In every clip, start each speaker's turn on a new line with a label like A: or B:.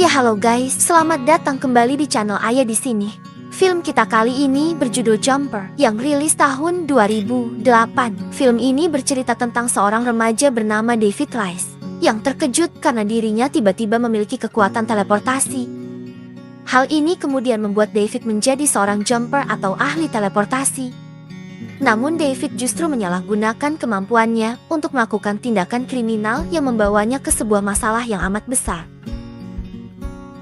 A: Ya halo guys, selamat datang kembali di channel Ayah di sini. Film kita kali ini berjudul Jumper yang rilis tahun 2008. Film ini bercerita tentang seorang remaja bernama David Rice yang terkejut karena dirinya tiba-tiba memiliki kekuatan teleportasi. Hal ini kemudian membuat David menjadi seorang jumper atau ahli teleportasi. Namun David justru menyalahgunakan kemampuannya untuk melakukan tindakan kriminal yang membawanya ke sebuah masalah yang amat besar.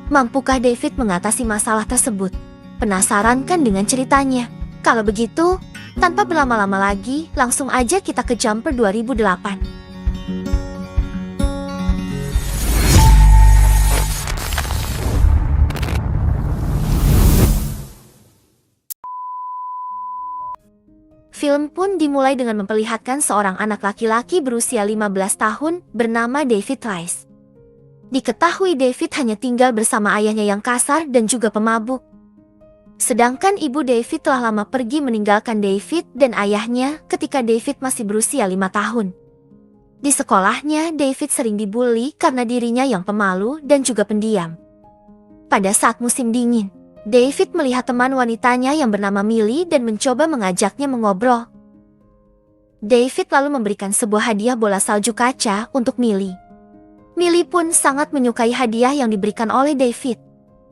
A: Mampukah David mengatasi masalah tersebut? Penasaran kan dengan ceritanya? Kalau begitu, tanpa berlama-lama lagi, langsung aja kita ke Jumper 2008. Film pun dimulai dengan memperlihatkan seorang anak laki-laki berusia 15 tahun bernama David Rice. Diketahui David hanya tinggal bersama ayahnya yang kasar dan juga pemabuk. Sedangkan ibu David telah lama pergi meninggalkan David dan ayahnya ketika David masih berusia 5 tahun. Di sekolahnya, David sering dibully karena dirinya yang pemalu dan juga pendiam. Pada saat musim dingin, David melihat teman wanitanya yang bernama Millie dan mencoba mengajaknya mengobrol. David lalu memberikan sebuah hadiah bola salju kaca untuk Millie. Millie pun sangat menyukai hadiah yang diberikan oleh David.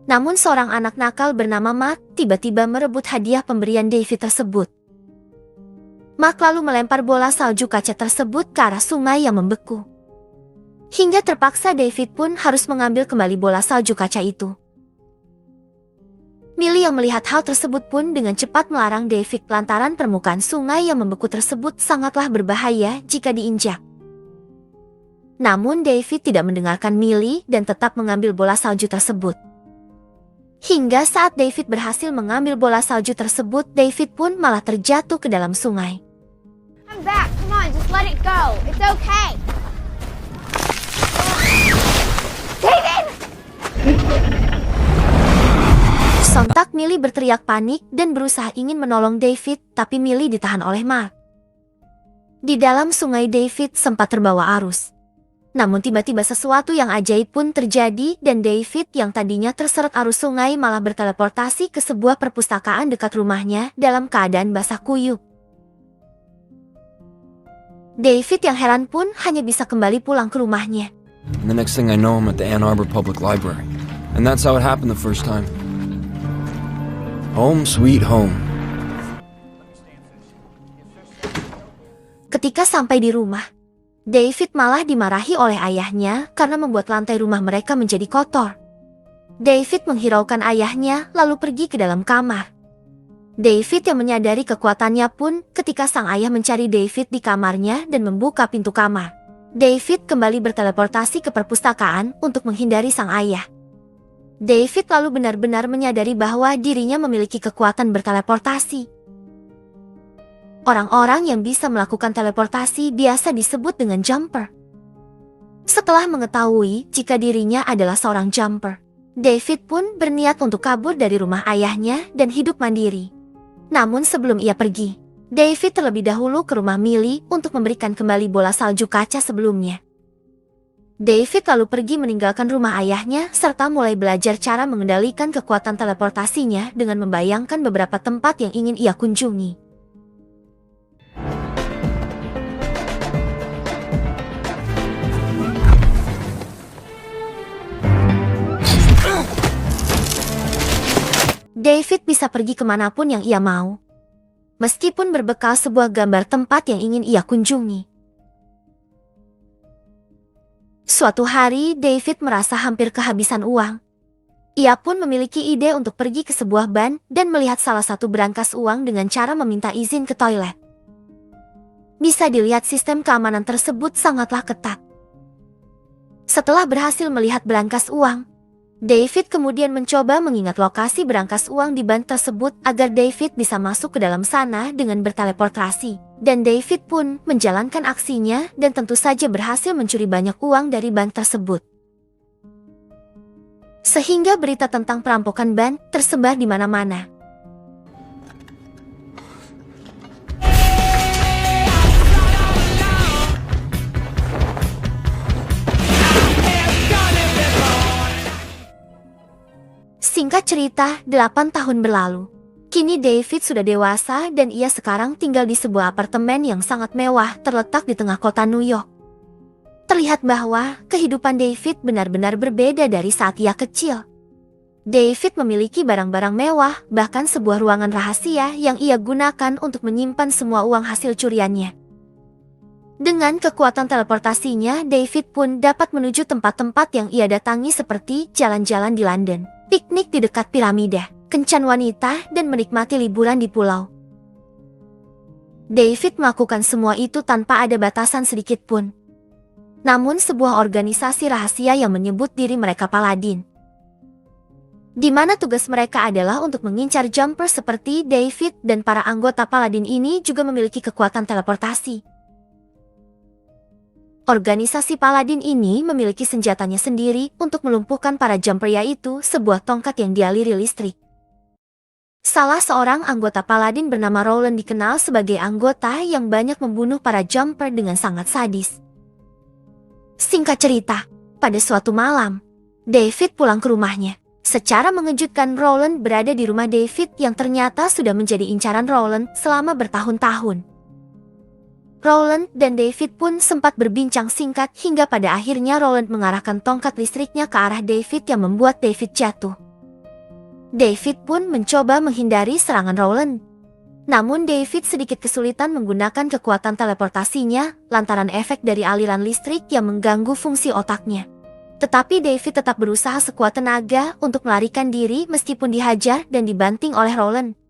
A: Namun seorang anak nakal bernama Mark tiba-tiba merebut hadiah pemberian David tersebut. Mark lalu melempar bola salju kaca tersebut ke arah sungai yang membeku. Hingga terpaksa David pun harus mengambil kembali bola salju kaca itu. Millie yang melihat hal tersebut pun dengan cepat melarang David lantaran permukaan sungai yang membeku tersebut sangatlah berbahaya jika diinjak. Namun David tidak mendengarkan Millie dan tetap mengambil bola salju tersebut. Hingga saat David berhasil mengambil bola salju tersebut, David pun malah terjatuh ke dalam sungai.
B: Come back, come on, just let it go. It's okay. David!
A: Sontak Millie berteriak panik dan berusaha ingin menolong David, tapi Millie ditahan oleh Mark. Di dalam sungai David sempat terbawa arus. Namun tiba-tiba sesuatu yang ajaib pun terjadi dan David yang tadinya terseret arus sungai malah berteleportasi ke sebuah perpustakaan dekat rumahnya dalam keadaan basah kuyup. David yang heran pun hanya bisa kembali pulang ke rumahnya.
C: And the next thing I know, I'm at the Ann Arbor Public Library. And that's how it happened the first time. Home sweet home.
A: Ketika sampai di rumah, David malah dimarahi oleh ayahnya karena membuat lantai rumah mereka menjadi kotor. David menghiraukan ayahnya lalu pergi ke dalam kamar. David yang menyadari kekuatannya pun ketika sang ayah mencari David di kamarnya dan membuka pintu kamar. David kembali berteleportasi ke perpustakaan untuk menghindari sang ayah. David lalu benar-benar menyadari bahwa dirinya memiliki kekuatan berteleportasi. Orang-orang yang bisa melakukan teleportasi biasa disebut dengan jumper. Setelah mengetahui jika dirinya adalah seorang jumper, David pun berniat untuk kabur dari rumah ayahnya dan hidup mandiri. Namun sebelum ia pergi, David terlebih dahulu ke rumah Millie untuk memberikan kembali bola salju kaca sebelumnya. David lalu pergi meninggalkan rumah ayahnya serta mulai belajar cara mengendalikan kekuatan teleportasinya dengan membayangkan beberapa tempat yang ingin ia kunjungi. David bisa pergi kemanapun yang ia mau, meskipun berbekal sebuah gambar tempat yang ingin ia kunjungi. Suatu hari, David merasa hampir kehabisan uang. Ia pun memiliki ide untuk pergi ke sebuah bank dan melihat salah satu berangkas uang dengan cara meminta izin ke toilet. Bisa dilihat sistem keamanan tersebut sangatlah ketat. Setelah berhasil melihat berangkas uang, David kemudian mencoba mengingat lokasi berangkas uang di bank tersebut agar David bisa masuk ke dalam sana dengan berteleportasi. Dan David pun menjalankan aksinya dan tentu saja berhasil mencuri banyak uang dari bank tersebut. Sehingga berita tentang perampokan bank tersebar di mana-mana. Singkat cerita, 8 tahun berlalu. Kini David sudah dewasa dan ia sekarang tinggal di sebuah apartemen yang sangat mewah terletak di tengah kota New York. Terlihat bahwa kehidupan David benar-benar berbeda dari saat ia kecil. David memiliki barang-barang mewah, bahkan sebuah ruangan rahasia yang ia gunakan untuk menyimpan semua uang hasil curiannya. Dengan kekuatan teleportasinya, David pun dapat menuju tempat-tempat yang ia datangi seperti jalan-jalan di London, piknik di dekat piramida, kencan wanita, dan menikmati liburan di pulau. David melakukan semua itu tanpa ada batasan sedikit pun. Namun sebuah organisasi rahasia yang menyebut diri mereka Paladin, di mana tugas mereka adalah untuk mengincar jumper seperti David, dan para anggota Paladin ini juga memiliki kekuatan teleportasi. Organisasi Paladin ini memiliki senjatanya sendiri untuk melumpuhkan para jumper, yaitu sebuah tongkat yang dialiri listrik. Salah seorang anggota Paladin bernama Roland dikenal sebagai anggota yang banyak membunuh para jumper dengan sangat sadis. Singkat cerita, pada suatu malam, David pulang ke rumahnya. Secara mengejutkan, Roland berada di rumah David yang ternyata sudah menjadi incaran Roland selama bertahun-tahun. Roland dan David pun sempat berbincang singkat hingga pada akhirnya Roland mengarahkan tongkat listriknya ke arah David yang membuat David jatuh. David pun mencoba menghindari serangan Roland. Namun David sedikit kesulitan menggunakan kekuatan teleportasinya lantaran efek dari aliran listrik yang mengganggu fungsi otaknya. Tetapi David tetap berusaha sekuat tenaga untuk melarikan diri meskipun dihajar dan dibanting oleh Roland.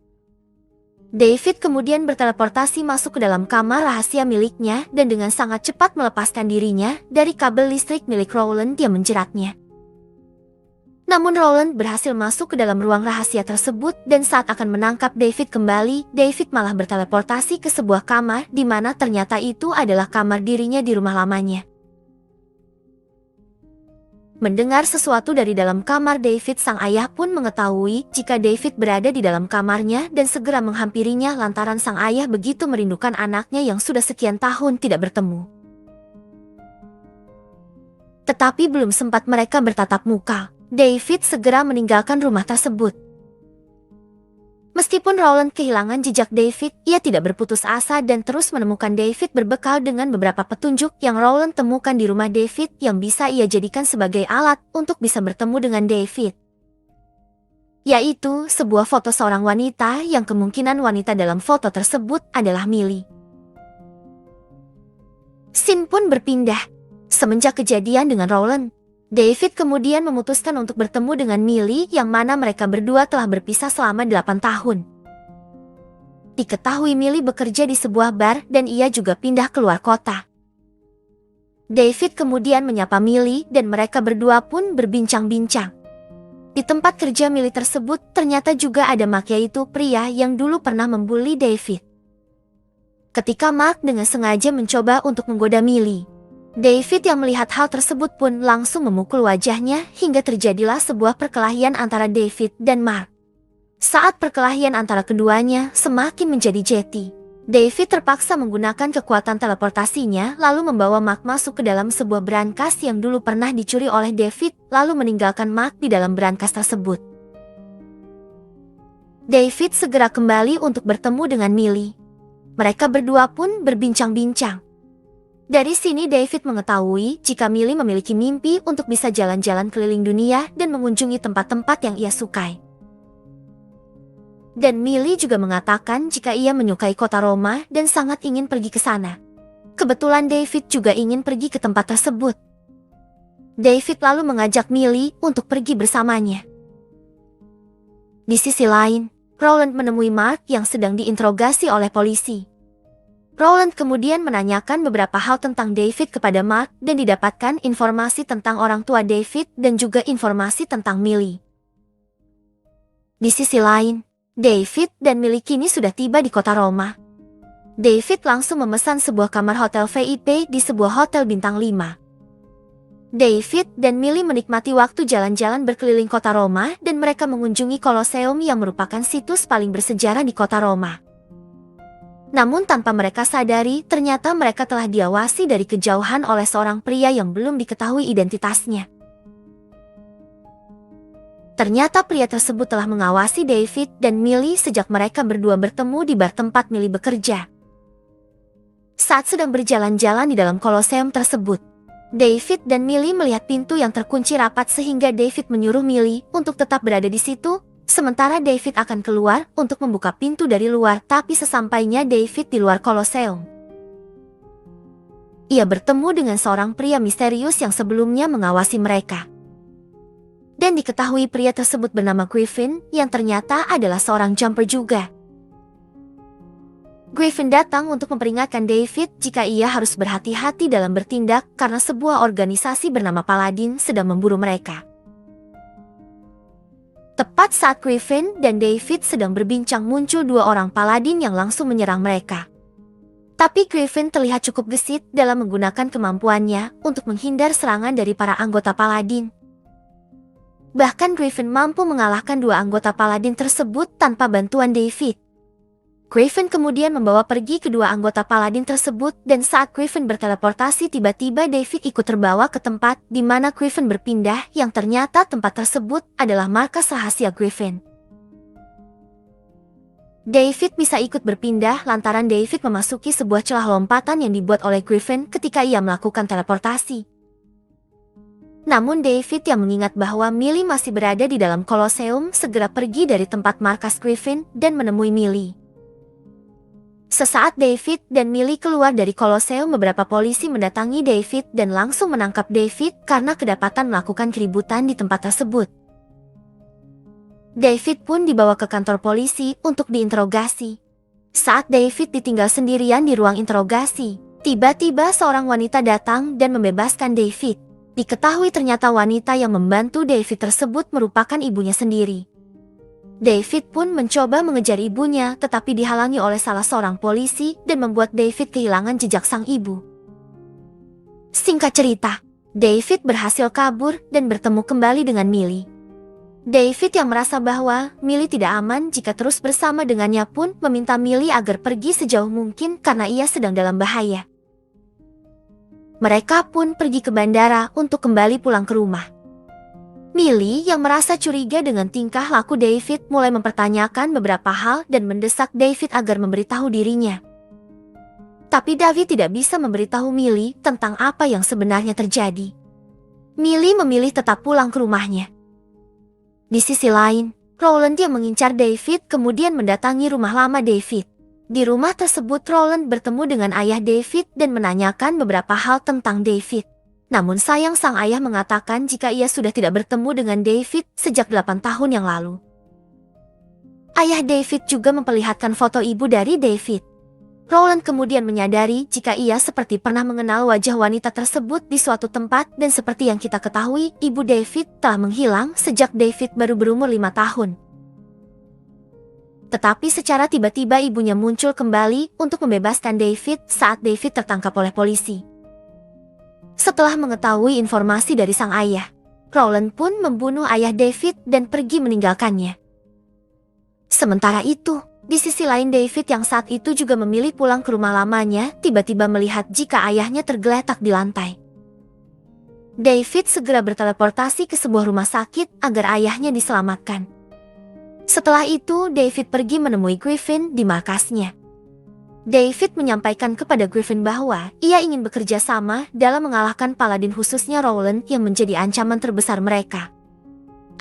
A: David kemudian berteleportasi masuk ke dalam kamar rahasia miliknya dan dengan sangat cepat melepaskan dirinya dari kabel listrik milik Roland yang menjeratnya. Namun Roland berhasil masuk ke dalam ruang rahasia tersebut dan saat akan menangkap David kembali, David malah berteleportasi ke sebuah kamar di mana ternyata itu adalah kamar dirinya di rumah lamanya. Mendengar sesuatu dari dalam kamar David, sang ayah pun mengetahui jika David berada di dalam kamarnya dan segera menghampirinya lantaran sang ayah begitu merindukan anaknya yang sudah sekian tahun tidak bertemu. Tetapi belum sempat mereka bertatap muka, David segera meninggalkan rumah tersebut. Meskipun Roland kehilangan jejak David, ia tidak berputus asa dan terus menemukan David berbekal dengan beberapa petunjuk yang Roland temukan di rumah David yang bisa ia jadikan sebagai alat untuk bisa bertemu dengan David. Yaitu sebuah foto seorang wanita yang kemungkinan wanita dalam foto tersebut adalah Millie. Scene pun berpindah. Semenjak kejadian dengan Roland, David kemudian memutuskan untuk bertemu dengan Millie yang mana mereka berdua telah berpisah selama 8 tahun. Diketahui Millie bekerja di sebuah bar dan ia juga pindah keluar kota. David kemudian menyapa Millie dan mereka berdua pun berbincang-bincang. Di tempat kerja Millie tersebut ternyata juga ada Mark, yaitu pria yang dulu pernah membuli David. Ketika Mark dengan sengaja mencoba untuk menggoda Millie, David yang melihat hal tersebut pun langsung memukul wajahnya hingga terjadilah sebuah perkelahian antara David dan Mark. Saat perkelahian antara keduanya semakin menjadi jeti, David terpaksa menggunakan kekuatan teleportasinya lalu membawa Mark masuk ke dalam sebuah brankas yang dulu pernah dicuri oleh David lalu meninggalkan Mark di dalam brankas tersebut. David segera kembali untuk bertemu dengan Millie. Mereka berdua pun berbincang-bincang. Dari sini David mengetahui jika Millie memiliki mimpi untuk bisa jalan-jalan keliling dunia dan mengunjungi tempat-tempat yang ia sukai. Dan Millie juga mengatakan jika ia menyukai kota Roma dan sangat ingin pergi ke sana. Kebetulan David juga ingin pergi ke tempat tersebut. David lalu mengajak Millie untuk pergi bersamanya. Di sisi lain, Roland menemui Mark yang sedang diinterogasi oleh polisi. Roland kemudian menanyakan beberapa hal tentang David kepada Mark dan didapatkan informasi tentang orang tua David dan juga informasi tentang Millie. Di sisi lain, David dan Millie kini sudah tiba di kota Roma. David langsung memesan sebuah kamar hotel VIP di sebuah hotel bintang 5. David dan Millie menikmati waktu jalan-jalan berkeliling kota Roma dan mereka mengunjungi Colosseum yang merupakan situs paling bersejarah di kota Roma. Namun tanpa mereka sadari, ternyata mereka telah diawasi dari kejauhan oleh seorang pria yang belum diketahui identitasnya. Ternyata pria tersebut telah mengawasi David dan Millie sejak mereka berdua bertemu di bar tempat Millie bekerja. Saat sedang berjalan-jalan di dalam koloseum tersebut, David dan Millie melihat pintu yang terkunci rapat sehingga David menyuruh Millie untuk tetap berada di situ, sementara David akan keluar untuk membuka pintu dari luar, tapi sesampainya David di luar koloseum, ia bertemu dengan seorang pria misterius yang sebelumnya mengawasi mereka. Dan diketahui pria tersebut bernama Griffin, yang ternyata adalah seorang jumper juga. Griffin datang untuk memperingatkan David jika ia harus berhati-hati dalam bertindak karena sebuah organisasi bernama Paladin sedang memburu mereka. Tepat saat Griffin dan David sedang berbincang, muncul dua orang Paladin yang langsung menyerang mereka. Tapi Griffin terlihat cukup gesit dalam menggunakan kemampuannya untuk menghindar serangan dari para anggota Paladin. Bahkan Griffin mampu mengalahkan dua anggota Paladin tersebut tanpa bantuan David. Griffin kemudian membawa pergi kedua anggota Paladin tersebut, dan saat Griffin berteleportasi tiba-tiba David ikut terbawa ke tempat di mana Griffin berpindah, yang ternyata tempat tersebut adalah markas rahasia Griffin. David bisa ikut berpindah lantaran David memasuki sebuah celah lompatan yang dibuat oleh Griffin ketika ia melakukan teleportasi. Namun David yang mengingat bahwa Millie masih berada di dalam koloseum segera pergi dari tempat markas Griffin dan menemui Millie. Sesaat David dan Millie keluar dari koloseum, beberapa polisi mendatangi David dan langsung menangkap David karena kedapatan melakukan keributan di tempat tersebut. David pun dibawa ke kantor polisi untuk diinterogasi. Saat David ditinggal sendirian di ruang interogasi, tiba-tiba seorang wanita datang dan membebaskan David. Diketahui ternyata wanita yang membantu David tersebut merupakan ibunya sendiri. David pun mencoba mengejar ibunya tetapi dihalangi oleh salah seorang polisi dan membuat David kehilangan jejak sang ibu. Singkat cerita, David berhasil kabur dan bertemu kembali dengan Millie. David yang merasa bahwa Millie tidak aman jika terus bersama dengannya pun meminta Millie agar pergi sejauh mungkin karena ia sedang dalam bahaya. Mereka pun pergi ke bandara untuk kembali pulang ke rumah. Millie yang merasa curiga dengan tingkah laku David mulai mempertanyakan beberapa hal dan mendesak David agar memberitahu dirinya. Tapi David tidak bisa memberitahu Millie tentang apa yang sebenarnya terjadi. Millie memilih tetap pulang ke rumahnya. Di sisi lain, Roland yang mengincar David kemudian mendatangi rumah lama David. Di rumah tersebut Roland bertemu dengan ayah David dan menanyakan beberapa hal tentang David. Namun sayang sang ayah mengatakan jika ia sudah tidak bertemu dengan David sejak 8 tahun yang lalu. Ayah David juga memperlihatkan foto ibu dari David. Roland kemudian menyadari jika ia seperti pernah mengenal wajah wanita tersebut di suatu tempat, dan seperti yang kita ketahui, ibu David telah menghilang sejak David baru berumur 5 tahun. Tetapi secara tiba-tiba ibunya muncul kembali untuk membebaskan David saat David tertangkap oleh polisi. Setelah mengetahui informasi dari sang ayah, Roland pun membunuh ayah David dan pergi meninggalkannya. Sementara itu, di sisi lain David yang saat itu juga memilih pulang ke rumah lamanya tiba-tiba melihat jika ayahnya tergeletak di lantai. David segera berteleportasi ke sebuah rumah sakit agar ayahnya diselamatkan. Setelah itu, David pergi menemui Griffin di markasnya. David menyampaikan kepada Griffin bahwa ia ingin bekerja sama dalam mengalahkan Paladin, khususnya Roland yang menjadi ancaman terbesar mereka.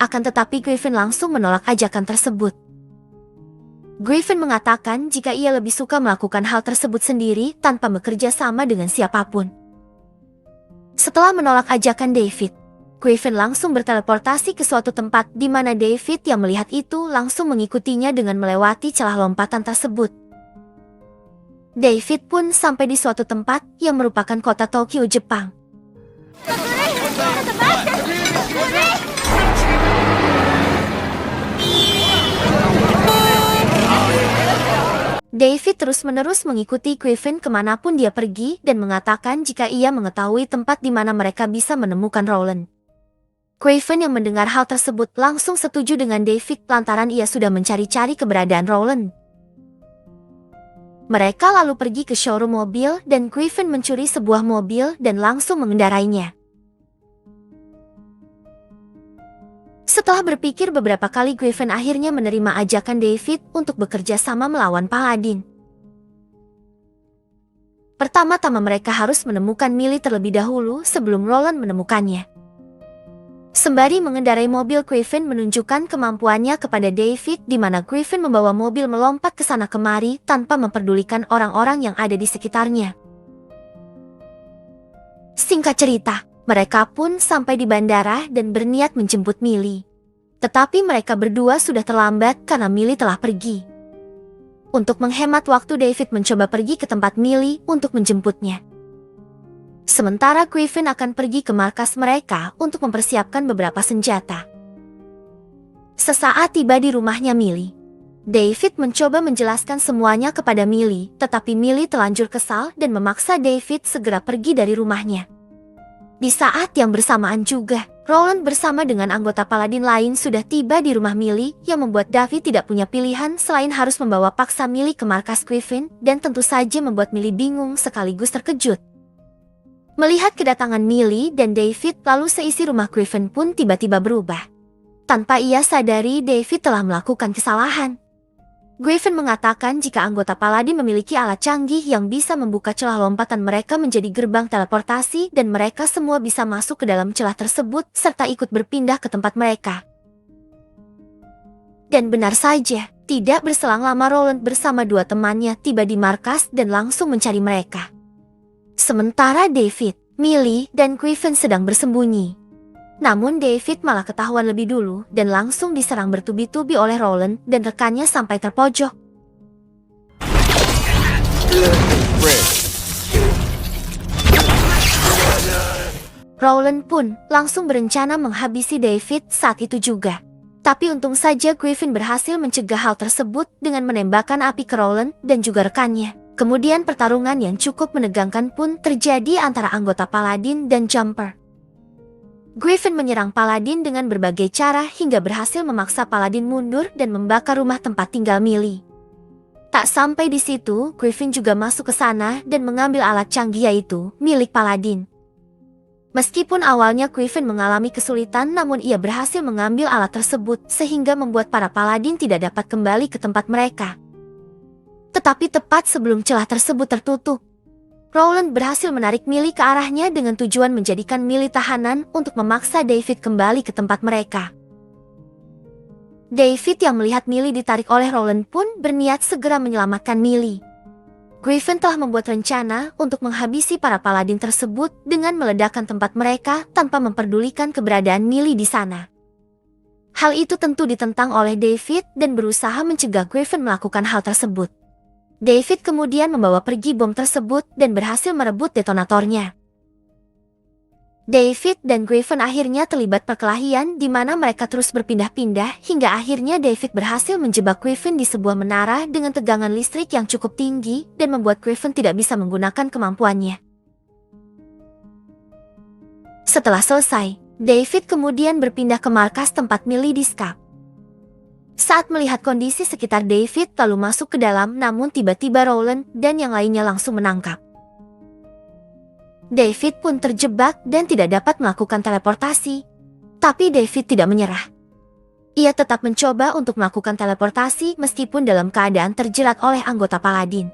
A: Akan tetapi Griffin langsung menolak ajakan tersebut. Griffin mengatakan jika ia lebih suka melakukan hal tersebut sendiri tanpa bekerja sama dengan siapapun. Setelah menolak ajakan David, Griffin langsung berteleportasi ke suatu tempat di mana David yang melihat itu langsung mengikutinya dengan melewati celah lompatan tersebut. David pun sampai di suatu tempat yang merupakan kota Tokyo, Jepang. David terus-menerus mengikuti Griffin kemanapun dia pergi dan mengatakan jika ia mengetahui tempat di mana mereka bisa menemukan Roland. Griffin yang mendengar hal tersebut langsung setuju dengan David lantaran ia sudah mencari-cari keberadaan Roland. Mereka lalu pergi ke showroom mobil dan Griffin mencuri sebuah mobil dan langsung mengendarainya. Setelah berpikir beberapa kali, Griffin akhirnya menerima ajakan David untuk bekerja sama melawan Paladin. Pertama-tama mereka harus menemukan Millie terlebih dahulu sebelum Roland menemukannya. Sembari mengendarai mobil, Griffin menunjukkan kemampuannya kepada David, di mana Griffin membawa mobil melompat ke sana kemari tanpa memperdulikan orang-orang yang ada di sekitarnya. Singkat cerita, mereka pun sampai di bandara dan berniat menjemput Millie. Tetapi mereka berdua sudah terlambat karena Millie telah pergi. Untuk menghemat waktu, David mencoba pergi ke tempat Millie untuk menjemputnya. Sementara Griffin akan pergi ke markas mereka untuk mempersiapkan beberapa senjata. Sesaat tiba di rumahnya Millie, David mencoba menjelaskan semuanya kepada Millie, tetapi Millie terlanjur kesal dan memaksa David segera pergi dari rumahnya. Di saat yang bersamaan juga, Roland bersama dengan anggota Paladin lain sudah tiba di rumah Millie, yang membuat David tidak punya pilihan selain harus membawa paksa Millie ke markas Griffin, dan tentu saja membuat Millie bingung sekaligus terkejut. Melihat kedatangan Millie dan David, lalu seisi rumah Griffin pun tiba-tiba berubah. Tanpa ia sadari, David telah melakukan kesalahan. Griffin mengatakan jika anggota Paladin memiliki alat canggih yang bisa membuka celah lompatan mereka menjadi gerbang teleportasi, dan mereka semua bisa masuk ke dalam celah tersebut serta ikut berpindah ke tempat mereka. Dan benar saja, tidak berselang lama Roland bersama dua temannya tiba di markas dan langsung mencari mereka. Sementara David, Millie, dan Griffin sedang bersembunyi. Namun David malah ketahuan lebih dulu dan langsung diserang bertubi-tubi oleh Roland dan rekannya sampai terpojok. Roland pun langsung berencana menghabisi David saat itu juga. Tapi untung saja Griffin berhasil mencegah hal tersebut dengan menembakkan api ke Roland dan juga rekannya. Kemudian pertarungan yang cukup menegangkan pun terjadi antara anggota Paladin dan Jumper. Griffin menyerang Paladin dengan berbagai cara hingga berhasil memaksa Paladin mundur dan membakar rumah tempat tinggal Millie. Tak sampai di situ, Griffin juga masuk ke sana dan mengambil alat canggih yaitu milik Paladin. Meskipun awalnya Griffin mengalami kesulitan, namun ia berhasil mengambil alat tersebut sehingga membuat para Paladin tidak dapat kembali ke tempat mereka. Tetapi tepat sebelum celah tersebut tertutup, Roland berhasil menarik Millie ke arahnya dengan tujuan menjadikan Millie tahanan untuk memaksa David kembali ke tempat mereka. David yang melihat Millie ditarik oleh Roland pun berniat segera menyelamatkan Millie. Griffin telah membuat rencana untuk menghabisi para Paladin tersebut dengan meledakkan tempat mereka tanpa memperdulikan keberadaan Millie di sana. Hal itu tentu ditentang oleh David dan berusaha mencegah Griffin melakukan hal tersebut. David kemudian membawa pergi bom tersebut dan berhasil merebut detonatornya. David dan Griffin akhirnya terlibat perkelahian di mana mereka terus berpindah-pindah hingga akhirnya David berhasil menjebak Griffin di sebuah menara dengan tegangan listrik yang cukup tinggi dan membuat Griffin tidak bisa menggunakan kemampuannya. Setelah selesai, David kemudian berpindah ke markas tempat Millie disekap. Saat melihat kondisi sekitar, David lalu masuk ke dalam, namun tiba-tiba Roland dan yang lainnya langsung menangkap. David pun terjebak dan tidak dapat melakukan teleportasi. Tapi David tidak menyerah. Ia tetap mencoba untuk melakukan teleportasi meskipun dalam keadaan terjerat oleh anggota Paladin.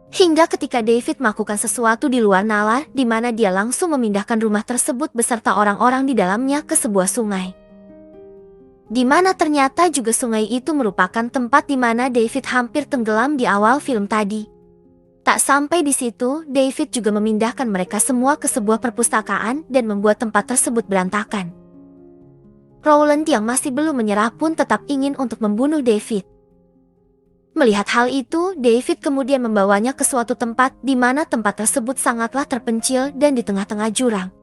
A: Hingga ketika David melakukan sesuatu di luar nalar, di mana dia langsung memindahkan rumah tersebut beserta orang-orang di dalamnya ke sebuah sungai. Di mana ternyata juga sungai itu merupakan tempat di mana David hampir tenggelam di awal film tadi. Tak sampai di situ, David juga memindahkan mereka semua ke sebuah perpustakaan dan membuat tempat tersebut berantakan. Roland yang masih belum menyerah pun tetap ingin untuk membunuh David. Melihat hal itu, David kemudian membawanya ke suatu tempat di mana tempat tersebut sangatlah terpencil dan di tengah-tengah jurang,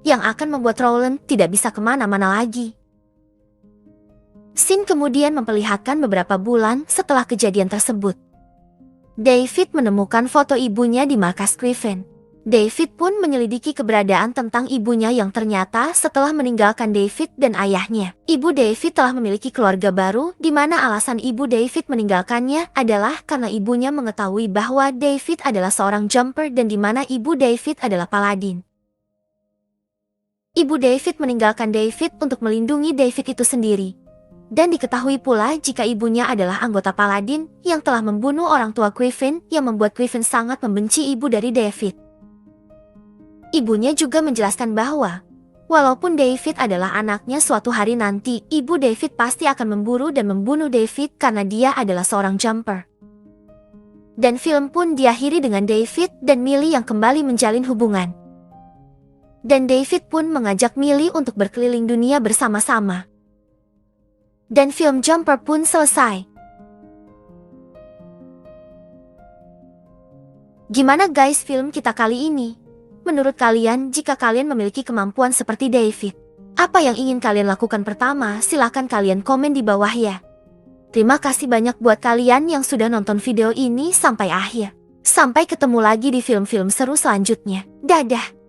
A: yang akan membuat Roland tidak bisa kemana-mana lagi. Scene kemudian memperlihatkan beberapa bulan setelah kejadian tersebut. David menemukan foto ibunya di markas Griffin. David pun menyelidiki keberadaan tentang ibunya yang ternyata setelah meninggalkan David dan ayahnya, ibu David telah memiliki keluarga baru, di mana alasan ibu David meninggalkannya adalah karena ibunya mengetahui bahwa David adalah seorang Jumper dan di mana ibu David adalah Paladin. Ibu David meninggalkan David untuk melindungi David itu sendiri. Dan diketahui pula jika ibunya adalah anggota Paladin yang telah membunuh orang tua Griffin yang membuat Griffin sangat membenci ibu dari David. Ibunya juga menjelaskan bahwa walaupun David adalah anaknya, suatu hari nanti ibu David pasti akan memburu dan membunuh David karena dia adalah seorang jumper. Dan film pun diakhiri dengan David dan Millie yang kembali menjalin hubungan. Dan David pun mengajak Millie untuk berkeliling dunia bersama-sama. Dan film Jumper pun selesai. Gimana guys film kita kali ini? Menurut kalian, jika kalian memiliki kemampuan seperti David, apa yang ingin kalian lakukan pertama? Silahkan kalian komen di bawah ya. Terima kasih banyak buat kalian yang sudah nonton video ini sampai akhir. Sampai ketemu lagi di film-film seru selanjutnya. Dadah!